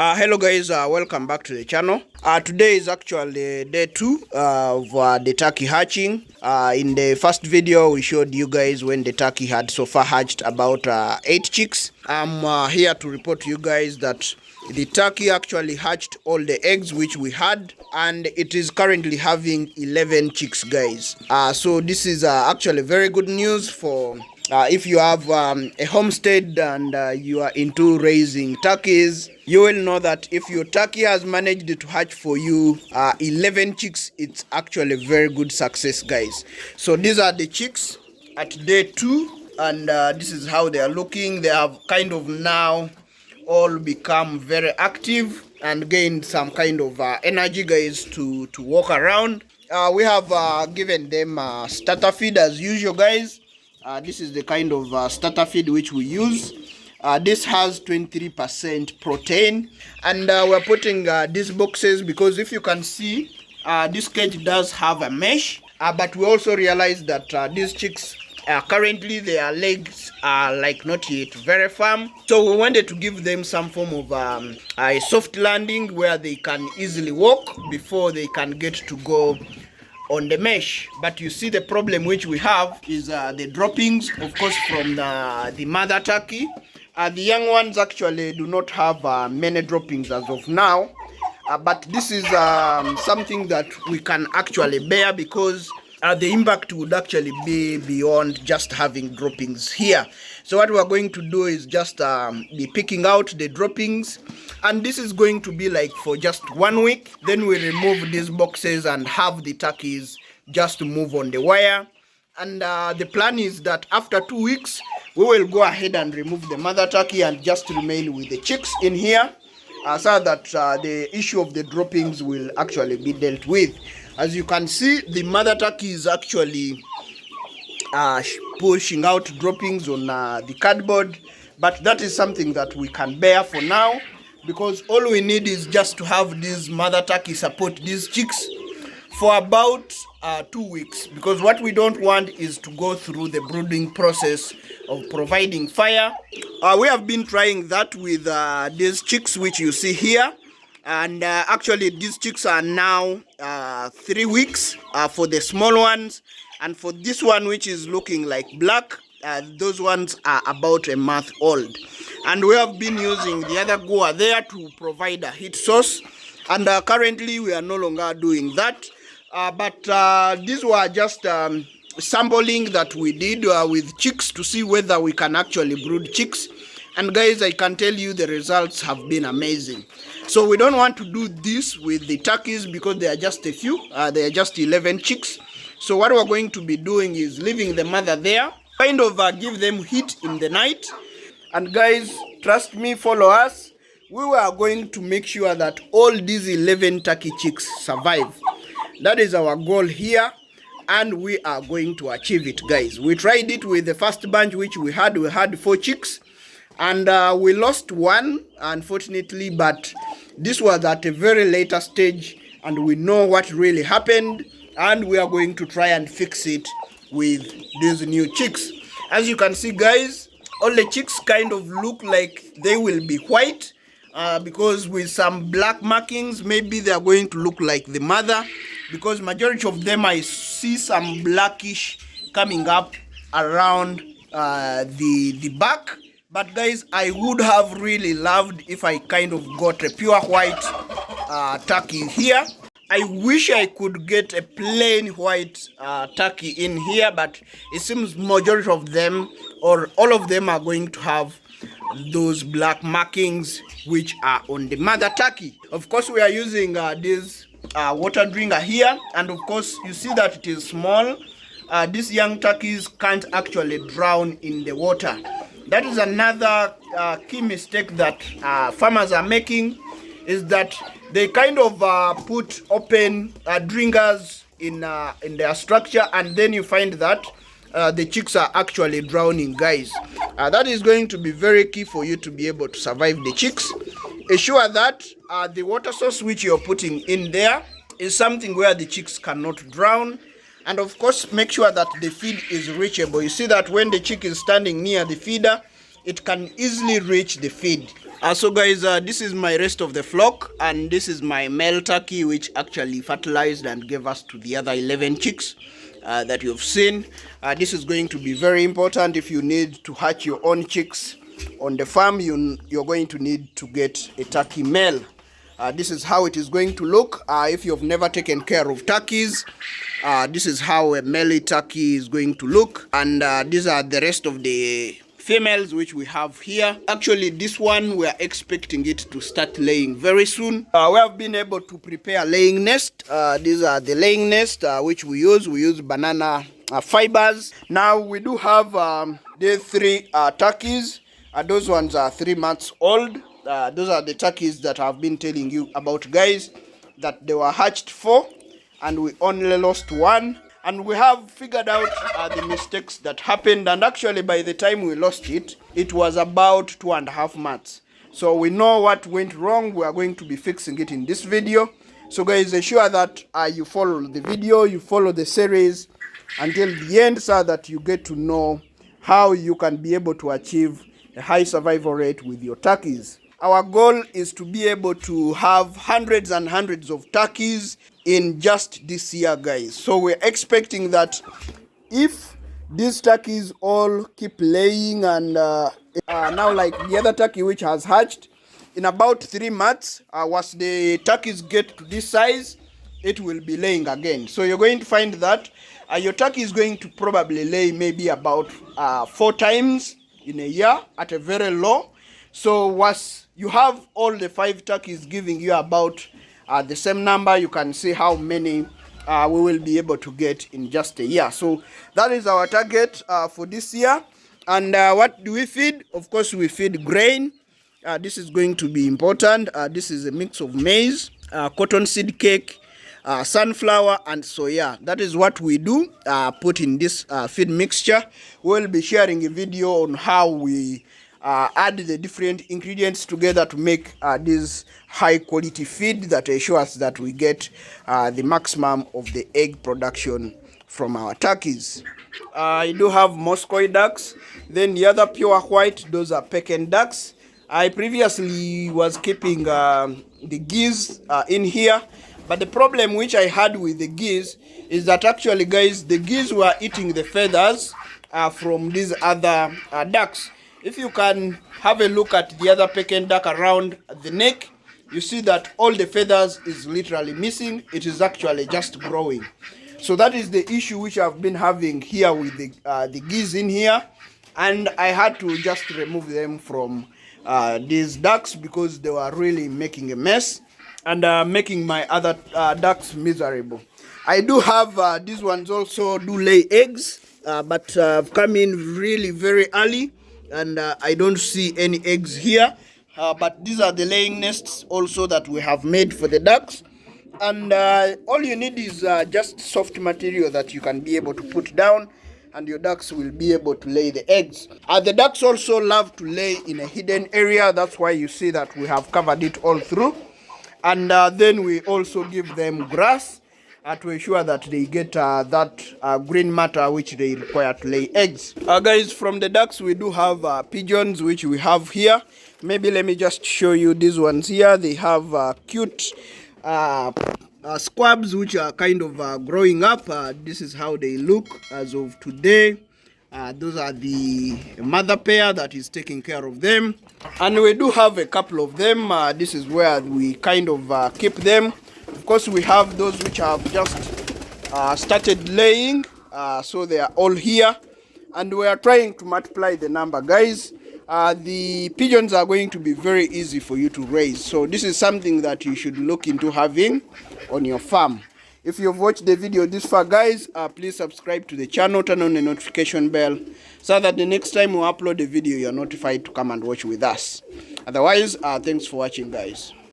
Hello guys, welcome back to the channel. Today is actually day 2 of the turkey hatching. In the first video we showed you guys when the turkey had so far hatched about 8 chicks. I'm here to report to you guys that the turkey actually hatched all the eggs which we had, and it is currently having 11 chicks, guys. So this is actually very good news for if you have a homestead and you are into raising turkeys. You will know that if your turkey has managed to hatch for you 11 chicks, it's actually a very good success, guys. So these are the chicks at day 2, and this is how they are looking. They have kind of now all become very active and gained some kind of energy, guys, to walk around. We have given them starter feed as usual, guys. This is the kind of starter feed which we use. This has 23% protein, and we're putting these boxes because if you can see, this cage does have a mesh, but we also realize that these chicks currently their legs are like not yet very firm, so we wanted to give them some form of a soft landing where they can easily walk before they can get to go on the mesh. But you see, the problem which we have is the droppings, of course, from the mother turkey. The young ones actually do not have many droppings as of now, but this is something that we can actually bear because the impact would actually be beyond just having droppings here. So what we're going to do is just be picking out the droppings, and this is going to be like for just 1 week. Then we remove these boxes and have the turkeys just move on the wire. And the plan is that after 2 weeks, we will go ahead and remove the mother turkey and just remain with the chicks in here, so that the issue of the droppings will actually be dealt with. As you can see, the mother turkey is actually pushing out droppings on the cardboard, but that is something that we can bear for now, because all we need is just to have this mother turkey support these chicks for about 2 weeks, because what we don't want is to go through the brooding process of providing fire. We have been trying that with these chicks which you see here, and actually these chicks are now 3 weeks for the small ones, and for this one which is looking like black, those ones are about a month old. And we have been using the other goa there to provide a heat source, and currently we are no longer doing that. But these were just sampling that we did with chicks to see whether we can actually brood chicks. And guys, I can tell you the results have been amazing. So we don't want to do this with the turkeys because they are just a few. They are just 11 chicks. So what we're going to be doing is leaving the mother there, kind of give them heat in the night. And guys, trust me, follow us. We were going to make sure that all these 11 turkey chicks survive. That is our goal here, and we are going to achieve it, guys. We tried it with the first bunch which we had 4 chicks, and we lost 1, unfortunately, but this was at a very later stage, and we know what really happened, and we are going to try and fix it with these new chicks. As you can see, guys, all the chicks kind of look like they will be white, because with some black markings, maybe they are going to look like the mother, because majority of them I see some blackish coming up around the back. But guys, I would have really loved if I kind of got a pure white turkey here. I wish I could get a plain white turkey in here, but it seems majority of them or all of them are going to have those black markings which are on the mother turkey. Of course, we are using this water drinker here, and of course you see that it is small. These young turkeys can't actually drown in the water. That is another key mistake that farmers are making, is that they kind of put open drinkers in their structure, and then you find that the chicks are actually drowning, guys. That is going to be very key for you to be able to survive the chicks. Ensure that the water source which you're putting in there is something where the chicks cannot drown. And of course, make sure that the feed is reachable. You see that when the chick is standing near the feeder, it can easily reach the feed. So guys, this is my rest of the flock, and this is my male turkey, which actually fertilized and gave us to the other 11 chicks that you've seen. This is going to be very important if you need to hatch your own chicks on the farm. You're going to need to get a turkey male. This is how it is going to look. If you've never taken care of turkeys, this is how a male turkey is going to look. And these are the rest of the females which we have here. Actually, this one we are expecting it to start laying very soon. We have been able to prepare laying nest. These are the laying nest which we use banana fibers. Now we do have the 3 turkeys. Those ones are 3 months old. Those are the turkeys that I've been telling you about, guys, that they were hatched for, and we only lost 1. And we have figured out the mistakes that happened, and actually by the time we lost it, it was about 2.5 months. So we know what went wrong. We are going to be fixing it in this video. So guys, ensure that you follow the video, you follow the series until the end, so that you get to know how you can be able to achieve a high survival rate with your turkeys. Our goal is to be able to have hundreds and hundreds of turkeys in just this year, guys. So we're expecting that if these turkeys all keep laying, and now like the other turkey which has hatched, in about 3 months, once the turkeys get to this size, it will be laying again. So you're going to find that your turkey is going to probably lay maybe about 4 times in a year at a very low. So once you have all the 5 turkeys giving you about the same number, you can see how many we will be able to get in just a year. So that is our target for this year. And what do we feed? Of course, we feed grain. This is going to be important. This is a mix of maize, cotton seed cake, sunflower, and soya. That is what we do, put in this feed mixture. We'll be sharing a video on how we add the different ingredients together to make this high quality feed that ensures that we get the maximum of the egg production from our turkeys. I do have Moscow ducks. Then the other pure white, those are Pekin ducks. I previously was keeping the geese in here, but the problem which I had with the geese is that actually, guys, the geese were eating the feathers from these other ducks. If you can have a look at the other Pekin duck around the neck, you see that all the feathers is literally missing. It is actually just growing. So that is the issue which I've been having here with the geese in here, and I had to just remove them from these ducks because they were really making a mess and making my other ducks miserable. I do have these ones also do lay eggs, but I've come in really very early, and I don't see any eggs here. But these are the laying nests also that we have made for the ducks. And all you need is just soft material that you can be able to put down, and your ducks will be able to lay the eggs. The ducks also love to lay in a hidden area. That's why you see that we have covered it all through. And then we also give them grass to ensure that they get that green matter which they require to lay eggs. Guys, from the ducks we do have pigeons which we have here. Maybe let me just show you these ones here. They have cute squabs which are kind of growing up. This is how they look as of today. Those are the mother pair that is taking care of them, and we do have a couple of them. This is where we kind of keep them. Of course, we have those which have just started laying, so they are all here, and we are trying to multiply the number, guys. The pigeons are going to be very easy for you to raise, so this is something that you should look into having on your farm. If you've watched the video this far, guys, please subscribe to the channel, turn on the notification bell, so that the next time we upload a video, you're notified to come and watch with us. Otherwise, thanks for watching, guys.